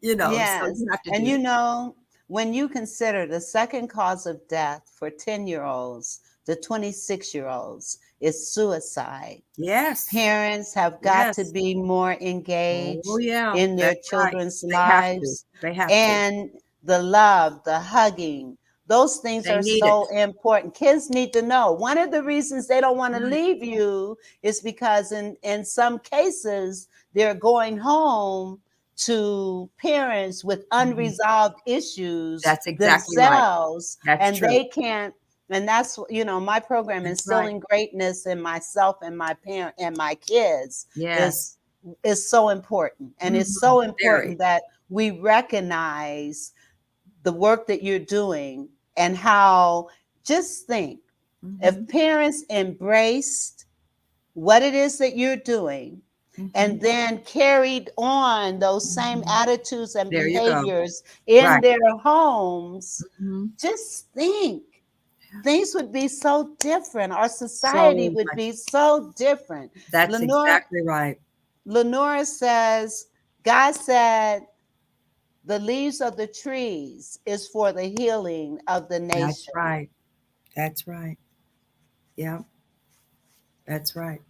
So yes. you have to And do that. when you consider the second cause of death for 10-year-olds to 26-year-olds is suicide. Yes. Parents have got to Yes. be more Oh, engaged yeah. in their That's right. children's They have to. lives, They have to. and the love, the hugging. Those things They are need it. so important. Kids need to know. One of the reasons they don't want to Right. leave you is because in some cases they're going home to parents with Mhm. unresolved issues That's exactly right. themselves, That's and true. they can't. And that's my program, That's right. instilling greatness in myself and my parent and my kids, Yes. is so important. And it's Mhm. so Very. important that we recognize the work that you're doing, and how, just think, if Mhm. parents embraced what it is that you're doing, and Mhm. then carried on those same Mhm. attitudes and There you go. behaviors in Right. their homes, Mhm. just think, things would be so different. Our society So would much. be so different. That's Lenora, exactly right. Lenora says, God said, the leaves of the trees is for the healing of the That's nation. right. That's right. Yeah, that's right.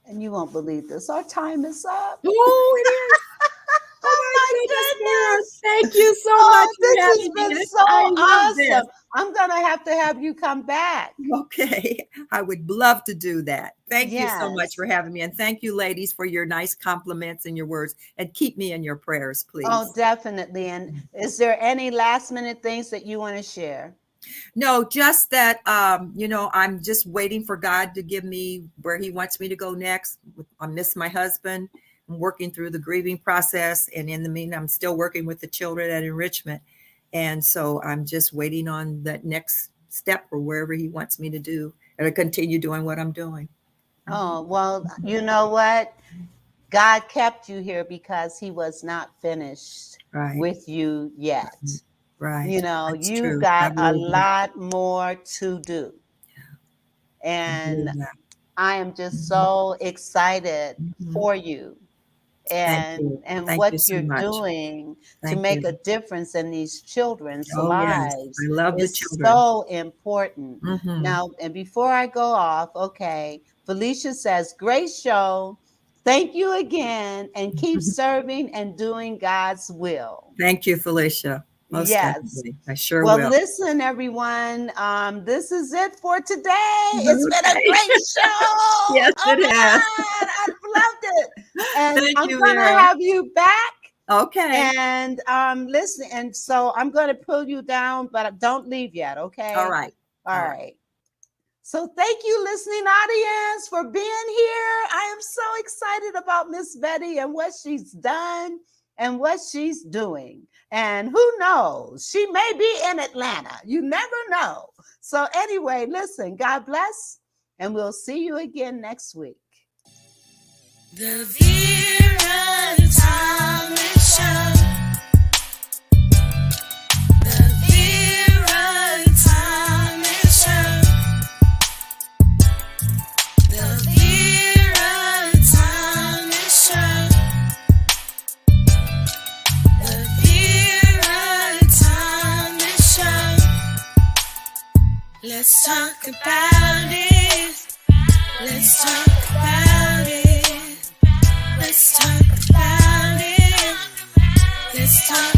And you won't believe this. Our time is up. Oh, it is. Oh Oh my goodness, my Vera. goodness. Thank you so much Oh, for this has having been me. so I love this. awesome. I'm going to have you come back. Okay, I would love to do that. Thank you so much Yes. for having me. And thank you, ladies, for your nice compliments and your words. And keep me in your prayers, Oh, please. definitely. And is there any last minute things that you want to share? No, just that, I'm just waiting for God to give me where He wants me to go next. I miss my husband. I'm working through the grieving process. And in the meantime, I'm still working with the children at enrichment. And so I'm just waiting on that next step or wherever He wants me to do and to continue doing what I'm doing. Oh, well, you know what? God kept you here because He was not finished Right. with you yet. Right. You know, That's you've true. I got a believe that. lot more to do. I And believe that. I am just so excited Mhm. for you Thank you. and Thank you what so you're much. doing to Thank make you. a difference in these children's Oh, yes. lives I love the is children. so important. Hmm. Now, and before I go off, okay, Felicia says, great show. Thank you again, and keep serving and doing God's will. Thank you, Felicia. Most Yes. definitely. I sure Well, will. listen, everyone. This is it for today. It's been a Okay. great show. Yes, Oh it has. my God, I've loved it. And Thank I'm you, gonna Vera. have you back. Okay. And listen, and so I'm gonna pull you down, but don't leave yet, okay? All right. All All right. right. So thank you, listening audience, for being here. I am so excited about Miss Betty and what she's done and what she's doing. And who knows? She may be in Atlanta. You never know. So anyway, listen, God bless, and we'll see you again next week. The Vera Thomas Show. The Vera Thomas Show. The Vera Thomas Show. The Vera Thomas Show. Let's talk about it. Let's talk about it. Let's talk about it. Let's talk